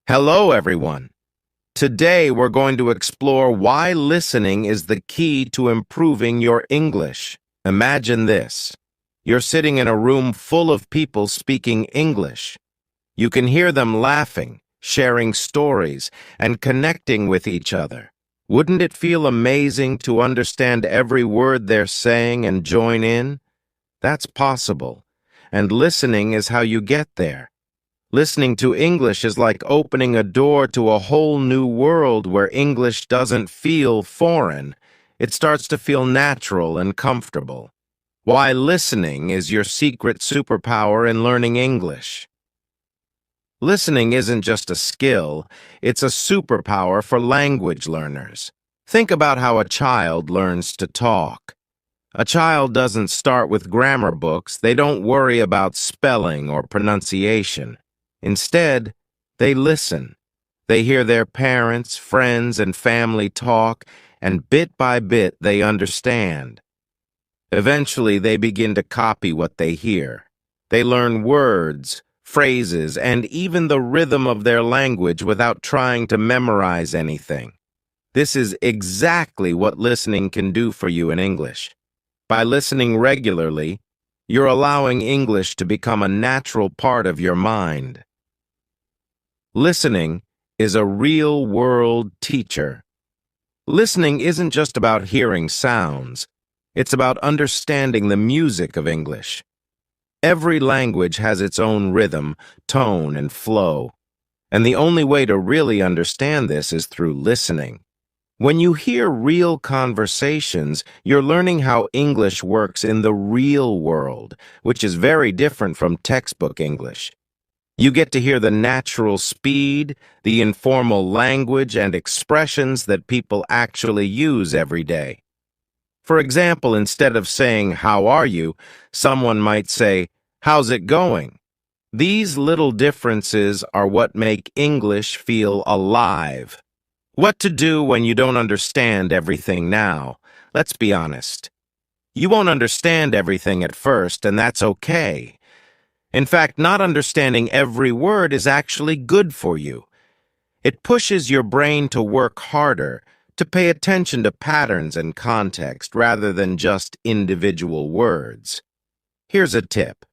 Hello, everyone. Today, we're going to explore why listening is the key to improving your English. Imagine this. You're sitting in a room full of people speaking English. You can hear them laughing, sharing stories, and connecting with each other. Wouldn't it feel amazing to understand every word they're saying and join in? That's possible, and listening is how you get there. Listening to English is like opening a door to a whole new world where English doesn't feel foreign. It starts to feel natural and comfortable. Why listening is your secret superpower in learning English. Listening isn't just a skill, it's a superpower for language learners. Think about how a child learns to talk. A child doesn't start with grammar books, they don't worry about spelling or pronunciation. Instead, they listen. They hear their parents, friends, and family talk, and bit by bit they understand. Eventually, they begin to copy what they hear. They learn words, phrases, and even the rhythm of their language without trying to memorize anything. This is exactly what listening can do for you in English. By listening regularly, you're allowing English to become a natural part of your mind. Listening is a real-world teacher. Listening isn't just about hearing sounds. It's about understanding the music of English. Every language has its own rhythm, tone, and flow. And the only way to really understand this is through listening. When you hear real conversations, you're learning how English works in the real world, which is very different from textbook English. You get to hear the natural speed, the informal language, and expressions that people actually use every day. For example, instead of saying, "How are you?" someone might say, "How's it going?" These little differences are what make English feel alive. What to do when you don't understand everything now? Let's be honest. You won't understand everything at first, and that's okay. In fact, not understanding every word is actually good for you. It pushes your brain to work harder, to pay attention to patterns and context rather than just individual words. Here's a tip.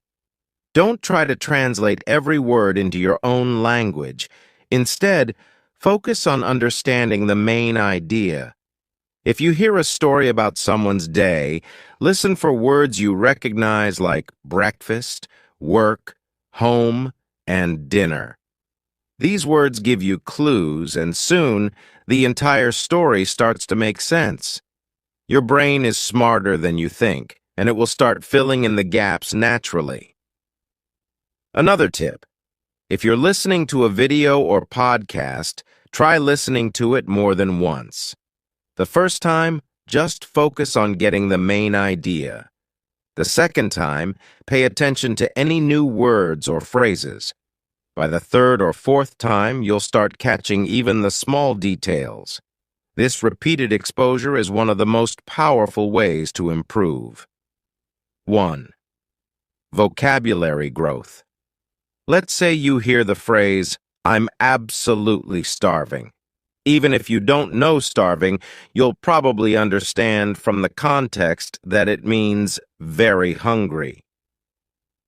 Don't try to translate every word into your own language. Instead, focus on understanding the main idea. If you hear a story about someone's day, listen for words you recognize like breakfast, work, home, and dinner. These words give you clues, and soon the entire story starts to make sense. Your brain is smarter than you think, and it will start filling in the gaps naturally. Another tip. If you're listening to a video or podcast, try listening to it more than once. The first time, just focus on getting the main idea. The second time, pay attention to any new words or phrases. By the third or fourth time, you'll start catching even the small details. This repeated exposure is one of the most powerful ways to improve. 1. Vocabulary growth. Let's say you hear the phrase, "I'm absolutely starving." Even if you don't know starving, you'll probably understand from the context that it means very hungry.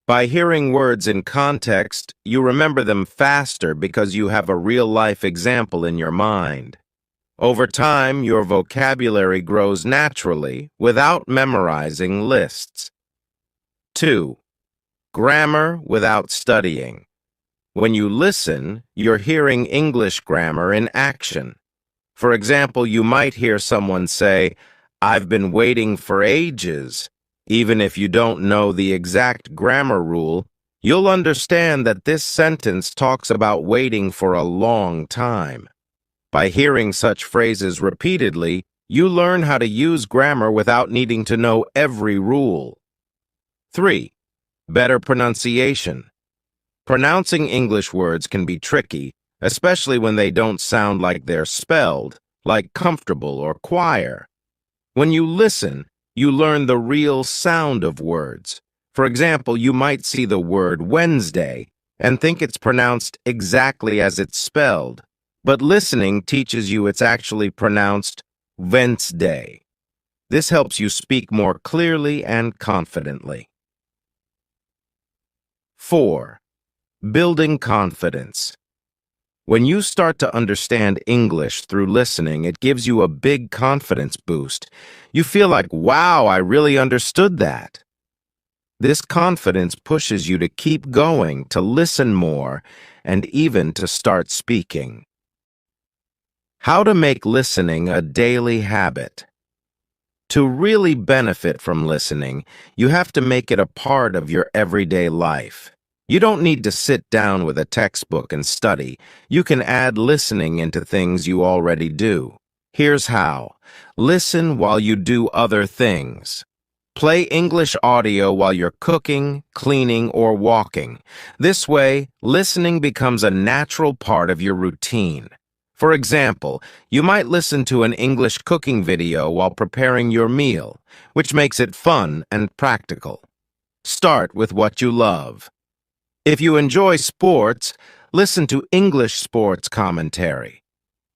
By hearing words in context, you remember them faster because you have a real-life example in your mind. Over time, your vocabulary grows naturally without memorizing lists. 2. Grammar without studying. When you listen, you're hearing English grammar in action. For example, you might hear someone say, "I've been waiting for ages." Even if you don't know the exact grammar rule, you'll understand that this sentence talks about waiting for a long time. By hearing such phrases repeatedly, you learn how to use grammar without needing to know every rule. 3. Better pronunciation. Pronouncing English words can be tricky, especially when they don't sound like they're spelled, like comfortable or choir. When you listen, you learn the real sound of words. For example, you might see the word Wednesday, and think it's pronounced exactly as it's spelled, but listening teaches you it's actually pronounced Wednesday. This helps you speak more clearly and confidently. 4. Building confidence. When you start to understand English through listening, it gives you a big confidence boost. You feel like, wow, I really understood that. This confidence pushes you to keep going, to listen more, and even to start speaking. How to make listening a daily habit. To really benefit from listening, you have to make it a part of your everyday life. You don't need to sit down with a textbook and study. You can add listening into things you already do. Here's how. Listen while you do other things. Play English audio while you're cooking, cleaning, or walking. This way, listening becomes a natural part of your routine. For example, you might listen to an English cooking video while preparing your meal, which makes it fun and practical. Start with what you love. If you enjoy sports, listen to English sports commentary.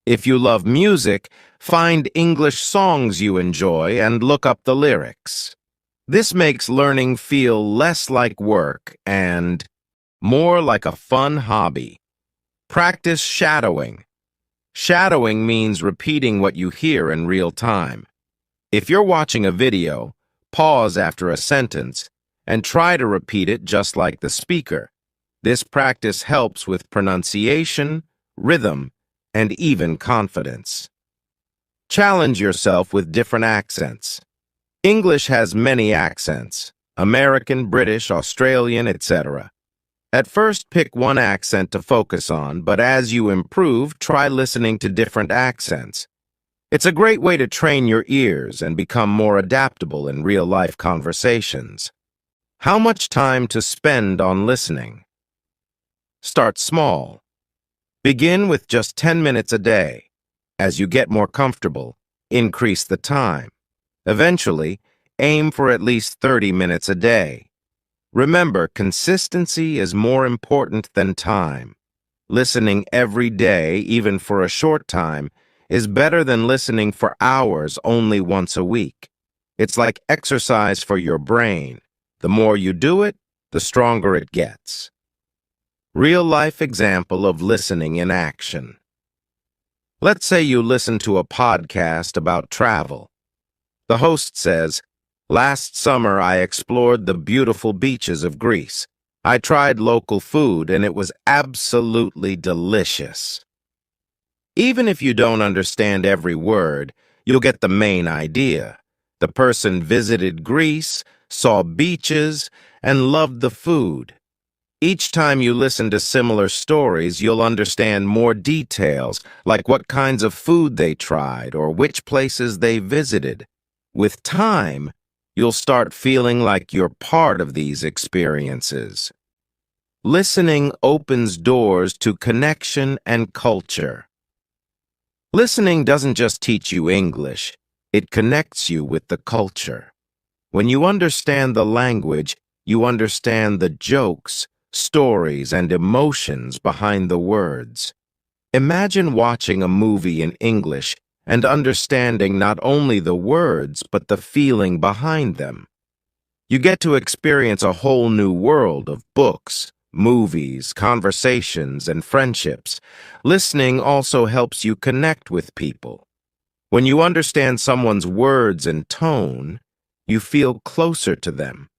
If you love music, find English songs you enjoy and look up the lyrics. This makes learning feel less like work and more like a fun hobby. Practice shadowing. Shadowing means repeating what you hear in real time. If you're watching a video, pause after a sentence and try to repeat it just like the speaker. This practice helps with pronunciation, rhythm, and even confidence. Challenge yourself with different accents. English has many accents: American, British, Australian, etc. At first, pick one accent to focus on, but as you improve, try listening to different accents. It's a great way to train your ears and become more adaptable in real-life conversations. How much time to spend on listening? Start small. Begin with just 10 minutes a day. As you get more comfortable, increase the time. Eventually, aim for at least 30 minutes a day. Remember, consistency is more important than time. Listening every day, even for a short time, is better than listening for hours only once a week. It's like exercise for your brain. The more you do it, the stronger it gets. Real-life example of listening in action. Let's say you listen to a podcast about travel. The host says, "Last summer I explored the beautiful beaches of Greece. I tried local food and it was absolutely delicious." Even if you don't understand every word, you'll get the main idea. The person visited Greece, saw beaches, and loved the food. Each time you listen to similar stories, you'll understand more details, like what kinds of food they tried or which places they visited. With time, you'll start feeling like you're part of these experiences. Listening opens doors to connection and culture. Listening doesn't just teach you English, it connects you with the culture. When you understand the language, you understand the jokes, stories, and emotions behind the words. Imagine watching a movie in English and understanding not only the words, but the feeling behind them. You get to experience a whole new world of books, movies, conversations, and friendships. Listening also helps you connect with people. When you understand someone's words and tone, you feel closer to them.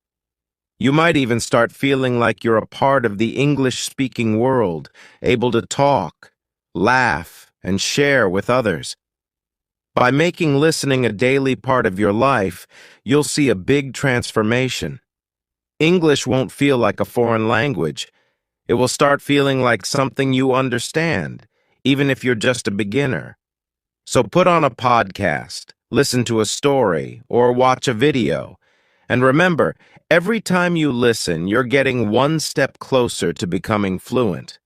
You might even start feeling like you're a part of the English-speaking world, able to talk, laugh, and share with others. By making listening a daily part of your life, you'll see a big transformation. English won't feel like a foreign language. It will start feeling like something you understand, even if you're just a beginner. So put on a podcast, listen to a story, or watch a video. And remember, every time you listen, you're getting one step closer to becoming fluent.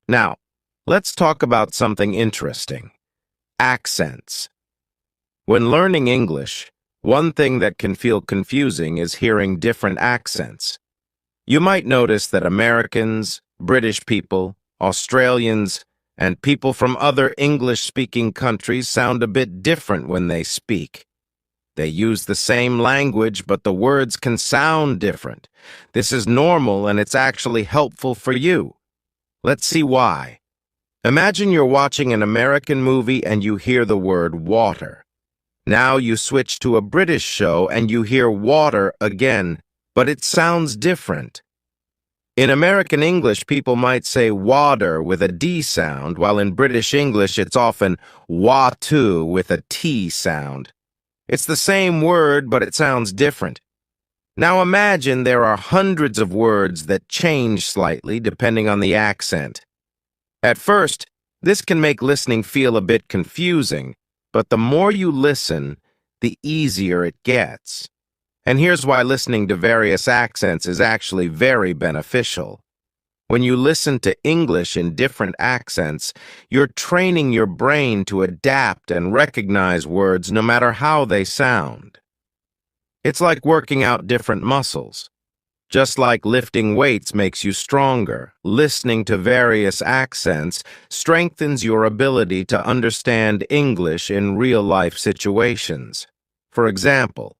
Now, let's talk about something interesting. Accents. When learning English, one thing that can feel confusing is hearing different accents. You might notice that Americans, British people, Australians, and people from other English-speaking countries sound a bit different when they speak. They use the same language, but the words can sound different. This is normal, and it's actually helpful for you. Let's see why. Imagine you're watching an American movie and you hear the word water. Now you switch to a British show and you hear water again, but it sounds different. In American English, people might say water with a D sound, while in British English it's often watu with a T sound. It's the same word, but it sounds different. Now imagine there are hundreds of words that change slightly depending on the accent. At first, this can make listening feel a bit confusing, but the more you listen, the easier it gets. And here's why listening to various accents is actually very beneficial. When you listen to English in different accents, you're training your brain to adapt and recognize words no matter how they sound. It's like working out different muscles. Just like lifting weights makes you stronger, listening to various accents strengthens your ability to understand English in real-life situations. For example,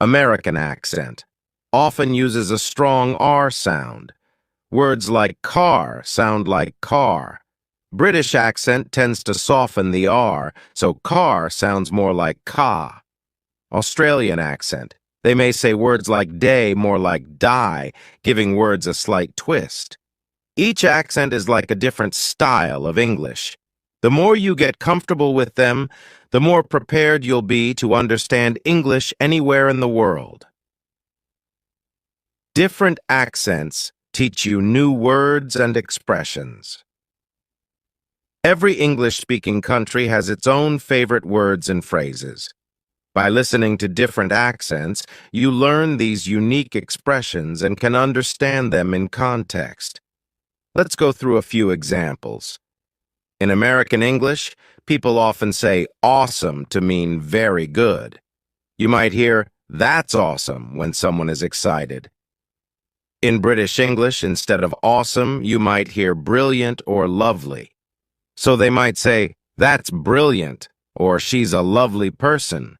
American accent often uses a strong R sound. Words like car sound like car. British accent tends to soften the R, so car sounds more like ka. Australian accent. They may say words like day more like die, giving words a slight twist. Each accent is like a different style of English. The more you get comfortable with them, the more prepared you'll be to understand English anywhere in the world. Different accents teach you new words and expressions. Every English-speaking country has its own favorite words and phrases. By listening to different accents, you learn these unique expressions and can understand them in context. Let's go through a few examples. In American English, people often say awesome to mean very good. You might hear that's awesome when someone is excited. In British English, instead of awesome, you might hear brilliant or lovely. So they might say, that's brilliant, or she's a lovely person.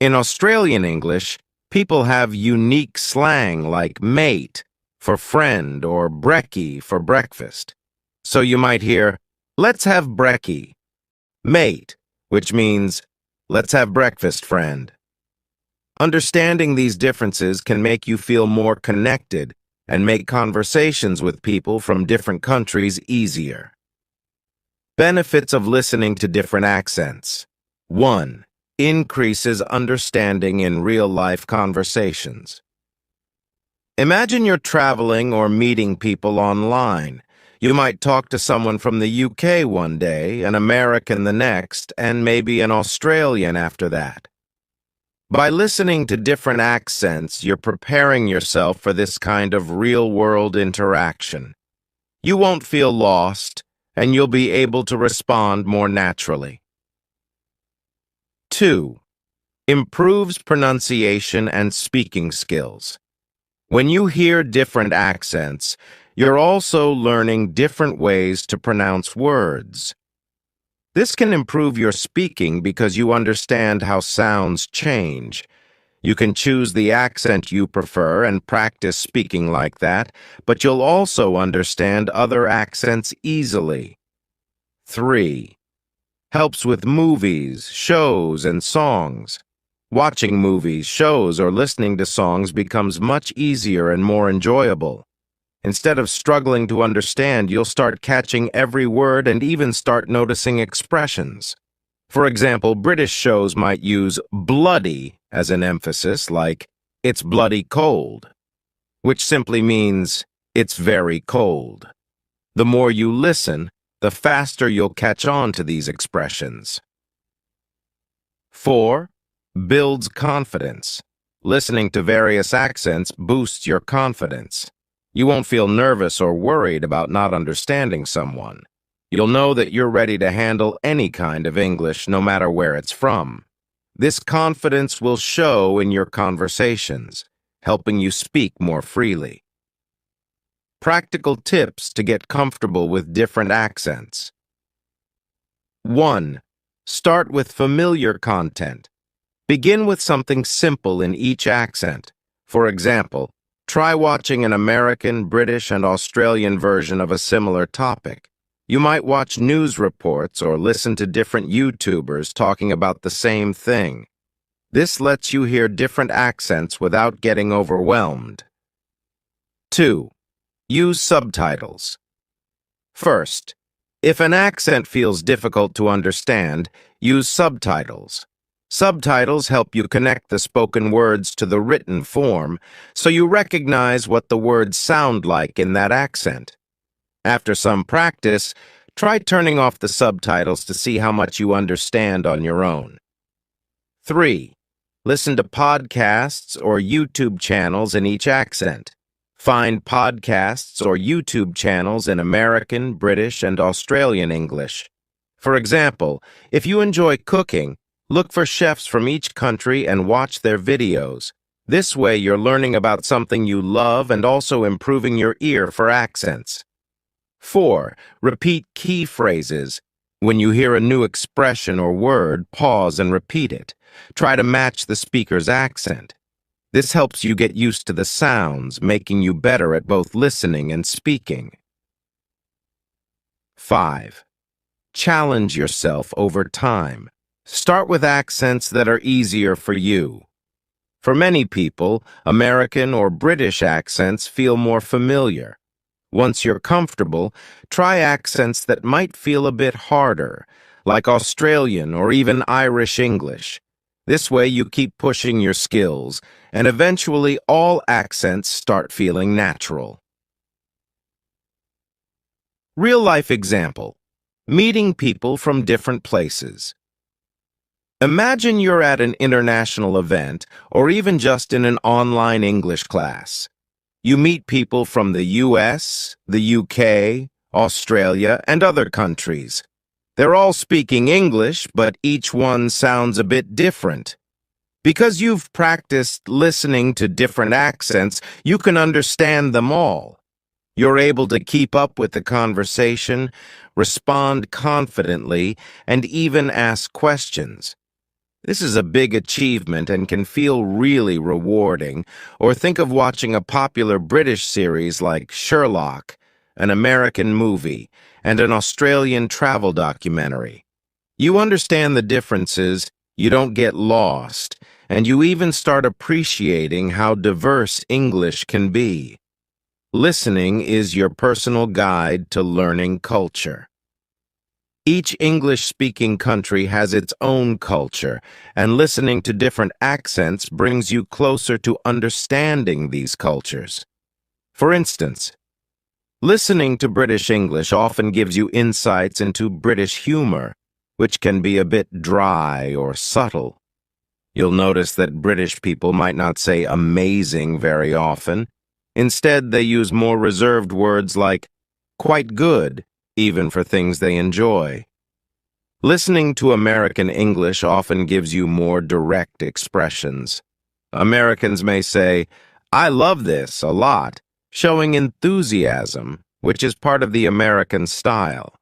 In Australian English, people have unique slang like mate for friend or brekkie for breakfast. So you might hear, let's have brekkie. Mate, which means, let's have breakfast, friend. Understanding these differences can make you feel more connected and make conversations with people from different countries easier. Benefits of listening to different accents. 1. Increases understanding in real-life conversations. Imagine you're traveling or meeting people online. You might talk to someone from the UK one day, an American the next, and maybe an Australian after that. By listening to different accents, you're preparing yourself for this kind of real-world interaction. You won't feel lost, and you'll be able to respond more naturally. 2. Improves pronunciation and speaking skills. When you hear different accents, you're also learning different ways to pronounce words. This can improve your speaking because you understand how sounds change. You can choose the accent you prefer and practice speaking like that, but you'll also understand other accents easily. 3. Helps with movies, shows, and songs. Watching movies, shows, or listening to songs becomes much easier and more enjoyable. Instead of struggling to understand, you'll start catching every word and even start noticing expressions. For example, British shows might use bloody as an emphasis, like, it's bloody cold, which simply means, it's very cold. The more you listen, the faster you'll catch on to these expressions. 4. Builds confidence. Listening to various accents boosts your confidence. You won't feel nervous or worried about not understanding someone. You'll know that you're ready to handle any kind of English, no matter where it's from. This confidence will show in your conversations, helping you speak more freely. Practical tips to get comfortable with different accents. 1. Start with familiar content. Begin with something simple in each accent. For example, try watching an American, British, and Australian version of a similar topic. You might watch news reports or listen to different YouTubers talking about the same thing. This lets you hear different accents without getting overwhelmed. 2. Use subtitles. First, if an accent feels difficult to understand, use subtitles. Subtitles help you connect the spoken words to the written form, so you recognize what the words sound like in that accent. After some practice, try turning off the subtitles to see how much you understand on your own. 3. Listen to podcasts or YouTube channels in each accent. Find podcasts or YouTube channels in American, British, and Australian English. For example, if you enjoy cooking, look for chefs from each country and watch their videos. This way you're learning about something you love and also improving your ear for accents. 4. Repeat key phrases. When you hear a new expression or word, pause and repeat it. Try to match the speaker's accent. This helps you get used to the sounds, making you better at both listening and speaking. 5. Challenge yourself over time. Start with accents that are easier for you. For many people, American or British accents feel more familiar. Once you're comfortable, try accents that might feel a bit harder, like Australian or even Irish English. This way you keep pushing your skills, and eventually all accents start feeling natural. Real-life example. Meeting people from different places. Imagine you're at an international event, or even just in an online English class. You meet people from the US, the UK, Australia, and other countries. They're all speaking English, but each one sounds a bit different. Because you've practiced listening to different accents, you can understand them all. You're able to keep up with the conversation, respond confidently, and even ask questions. This is a big achievement and can feel really rewarding. Or think of watching a popular British series like Sherlock, an American movie, and an Australian travel documentary. You understand the differences, you don't get lost, and you even start appreciating how diverse English can be. Listening is your personal guide to learning culture. Each English-speaking country has its own culture, and listening to different accents brings you closer to understanding these cultures. For instance, listening to British English often gives you insights into British humor, which can be a bit dry or subtle. You'll notice that British people might not say amazing very often. Instead, they use more reserved words like quite good, even for things they enjoy. Listening to American English often gives you more direct expressions. Americans may say, "I love this a lot," showing enthusiasm, which is part of the American style.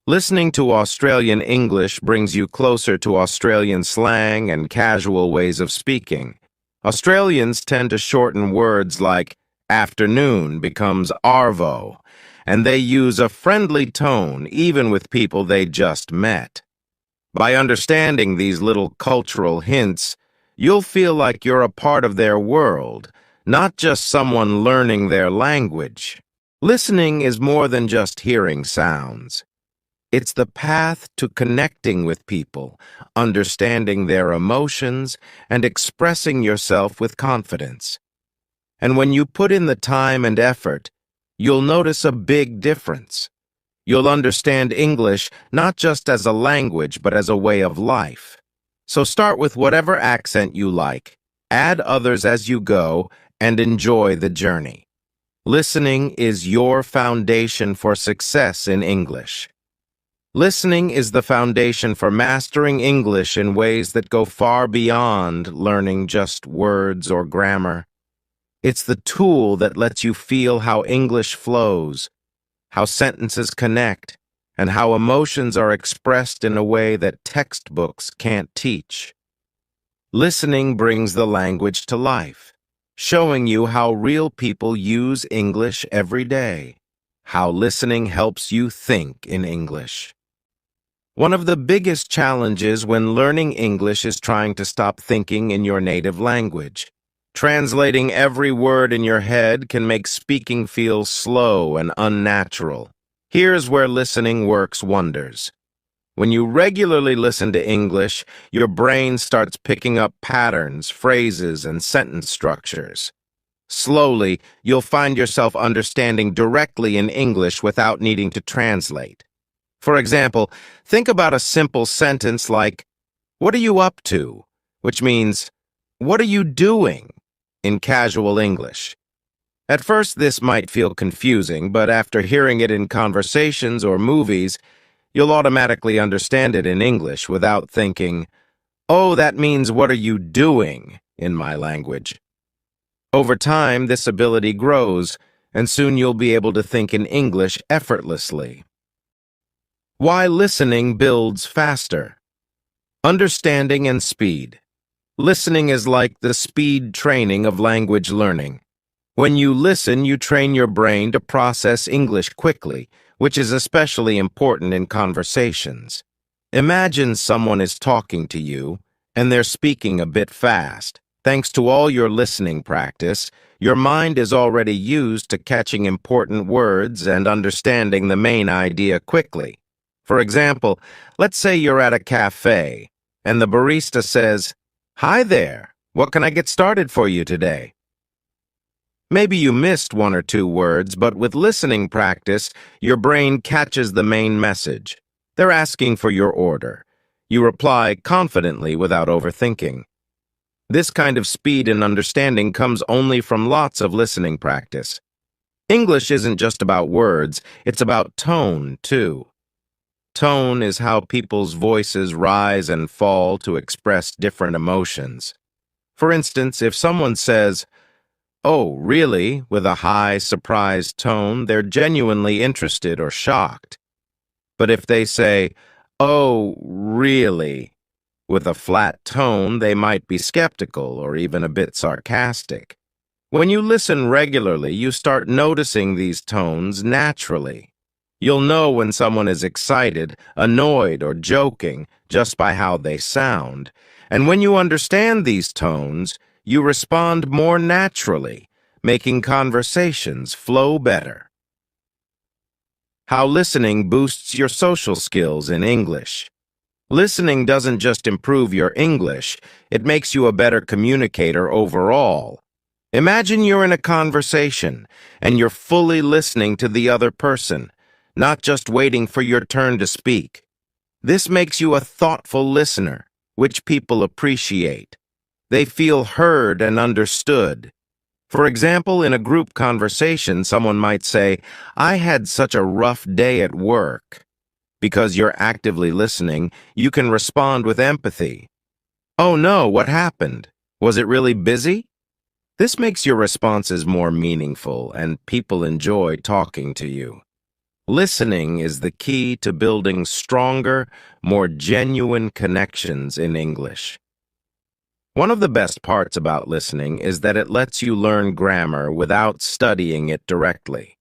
Listening to Australian English brings you closer to Australian slang and casual ways of speaking. Australians tend to shorten words like afternoon becomes arvo, and they use a friendly tone even with people they just met. By understanding these little cultural hints, you'll feel like you're a part of their world, not just someone learning their language. Listening is more than just hearing sounds. It's the path to connecting with people, understanding their emotions, and expressing yourself with confidence. And when you put in the time and effort, you'll notice a big difference. You'll understand English not just as a language, but as a way of life. So start with whatever accent you like, add others as you go, and enjoy the journey. Listening is your foundation for success in English. Listening is the foundation for mastering English in ways that go far beyond learning just words or grammar. It's the tool that lets you feel how English flows, how sentences connect, and how emotions are expressed in a way that textbooks can't teach. Listening brings the language to life, showing you how real people use English every day, how listening helps you think in English. One of the biggest challenges when learning English is trying to stop thinking in your native language. Translating every word in your head can make speaking feel slow and unnatural. Here's where listening works wonders. When you regularly listen to English, your brain starts picking up patterns, phrases, and sentence structures. Slowly, you'll find yourself understanding directly in English without needing to translate. For example, think about a simple sentence like, "What are you up to?" which means, "What are you doing?" in casual English. At first, this might feel confusing, but after hearing it in conversations or movies, you'll automatically understand it in English without thinking, "Oh, that means what are you doing?" in my language. Over time, this ability grows, and soon you'll be able to think in English effortlessly. Why listening builds faster. Understanding and speed. Listening is like the speed training of language learning. When you listen, you train your brain to process English quickly, which is especially important in conversations. Imagine someone is talking to you, and they're speaking a bit fast. Thanks to all your listening practice, your mind is already used to catching important words and understanding the main idea quickly. For example, let's say you're at a cafe, and the barista says, "Hi there, what can I get started for you today?" Maybe you missed one or two words, but with listening practice, your brain catches the main message. They're asking for your order. You reply confidently without overthinking. This kind of speed and understanding comes only from lots of listening practice. English isn't just about words, it's about tone, too. Tone is how people's voices rise and fall to express different emotions. For instance, if someone says, "Oh, really?" with a high, surprised tone, they're genuinely interested or shocked. But if they say, "Oh, really?" with a flat tone, they might be skeptical or even a bit sarcastic. When you listen regularly, you start noticing these tones naturally. You'll know when someone is excited, annoyed, or joking just by how they sound. And when you understand these tones, you respond more naturally, making conversations flow better. How listening boosts your social skills in English. Listening doesn't just improve your English, it makes you a better communicator overall. Imagine you're in a conversation, and you're fully listening to the other person, not just waiting for your turn to speak. This makes you a thoughtful listener, which people appreciate. They feel heard and understood. For example, in a group conversation, someone might say, "I had such a rough day at work." Because you're actively listening, you can respond with empathy. "Oh no, what happened? Was it really busy?" This makes your responses more meaningful, and people enjoy talking to you. Listening is the key to building stronger, more genuine connections in English. One of the best parts about listening is that it lets you learn grammar without studying it directly.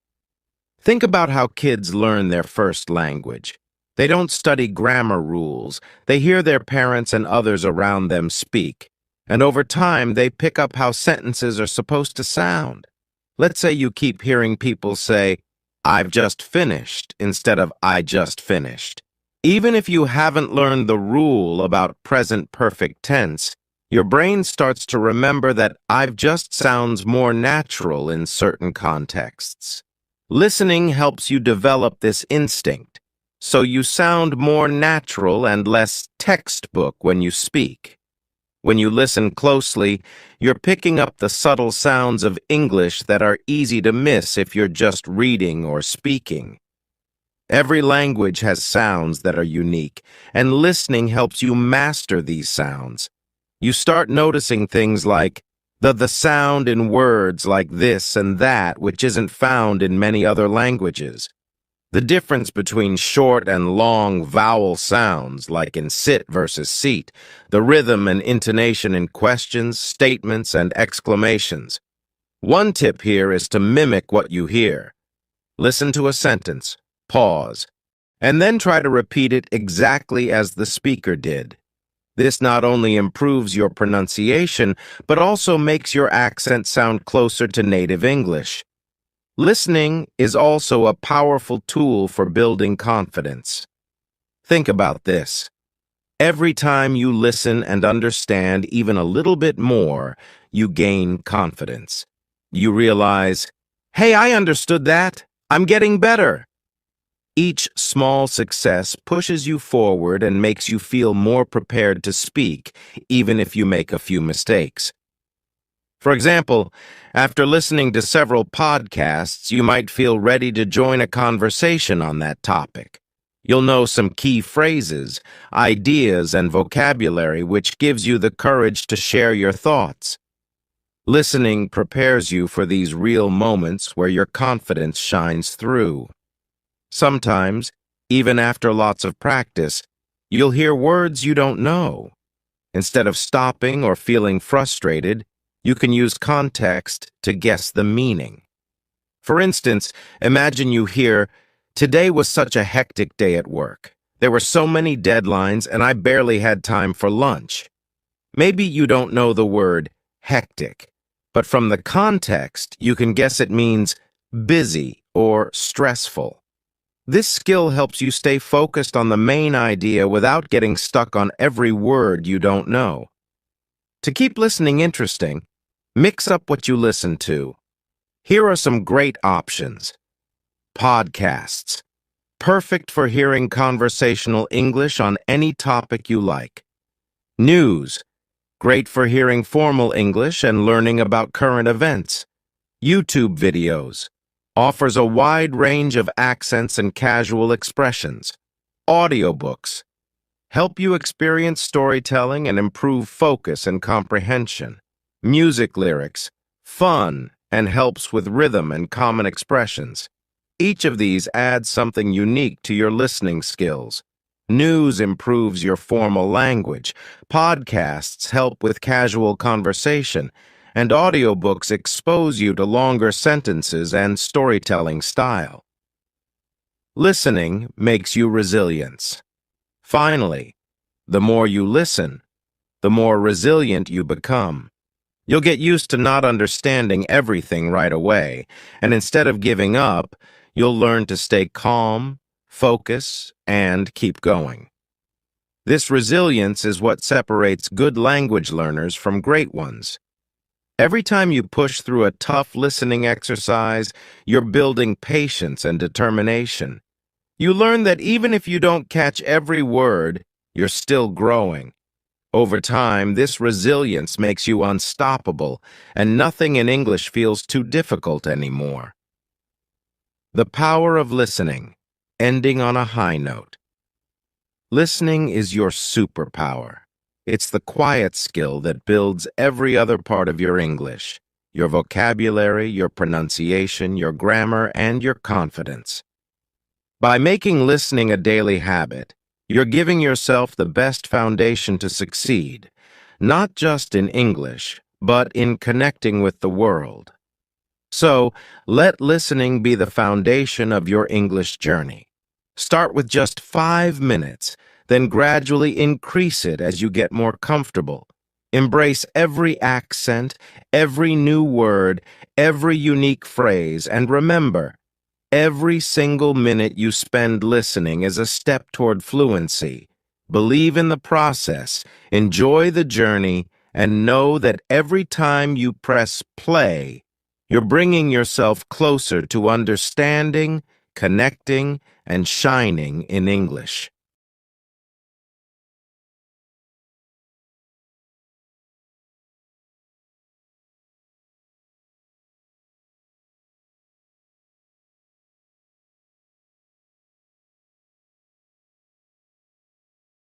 Think about how kids learn their first language. They don't study grammar rules. They hear their parents and others around them speak. And over time, they pick up how sentences are supposed to sound. Let's say you keep hearing people say, "I've just finished," instead of "I just finished." Even if you haven't learned the rule about present perfect tense, your brain starts to remember that "I've just" sounds more natural in certain contexts. Listening helps you develop this instinct, so you sound more natural and less textbook when you speak. When you listen closely, you're picking up the subtle sounds of English that are easy to miss if you're just reading or speaking. Every language has sounds that are unique, and listening helps you master these sounds. You start noticing things like, The sound in words like this and that which isn't found in many other languages. The difference between short and long vowel sounds, like in sit versus seat, the rhythm and intonation in questions, statements, and exclamations. One tip here is to mimic what you hear. Listen to a sentence, pause, and then try to repeat it exactly as the speaker did. This not only improves your pronunciation, but also makes your accent sound closer to native English. Listening is also a powerful tool for building confidence. Think about this. Every time you listen and understand even a little bit more, you gain confidence. You realize, hey, I understood that. I'm getting better. Each small success pushes you forward and makes you feel more prepared to speak, even if you make a few mistakes. For example, after listening to several podcasts, you might feel ready to join a conversation on that topic. You'll know some key phrases, ideas, and vocabulary which gives you the courage to share your thoughts. Listening prepares you for these real moments where your confidence shines through. Sometimes, even after lots of practice, you'll hear words you don't know. Instead of stopping or feeling frustrated, you can use context to guess the meaning. For instance, imagine you hear, "Today was such a hectic day at work. There were so many deadlines and I barely had time for lunch." Maybe you don't know the word hectic, but from the context, you can guess it means busy or stressful. This skill helps you stay focused on the main idea without getting stuck on every word you don't know. To keep listening interesting, mix up what you listen to. Here are some great options. Podcasts. Perfect for hearing conversational English on any topic you like. News. Great for hearing formal English and learning about current events. YouTube videos. Offers a wide range of accents and casual expressions. Audiobooks. Help you experience storytelling and improve focus and comprehension. Music lyrics. Fun and helps with rhythm and common expressions. Each of these adds something unique to your listening skills. News improves your formal language. Podcasts help with casual conversation. And audiobooks expose you to longer sentences and storytelling style. Listening makes you resilient. Finally, the more you listen, the more resilient you become. You'll get used to not understanding everything right away, and instead of giving up, you'll learn to stay calm, focus, and keep going. This resilience is what separates good language learners from great ones. Every time you push through a tough listening exercise, you're building patience and determination. You learn that even if you don't catch every word, you're still growing. Over time, this resilience makes you unstoppable, and nothing in English feels too difficult anymore. The power of listening, ending on a high note. Listening is your superpower. It's the quiet skill that builds every other part of your English, your vocabulary, your pronunciation, your grammar, and your confidence. By making listening a daily habit, you're giving yourself the best foundation to succeed, not just in English, but in connecting with the world. So, let listening be the foundation of your English journey. Start with just 5 minutes, then gradually increase it as you get more comfortable. Embrace every accent, every new word, every unique phrase, and remember, every single minute you spend listening is a step toward fluency. Believe in the process, enjoy the journey, and know that every time you press play, you're bringing yourself closer to understanding, connecting, and shining in English.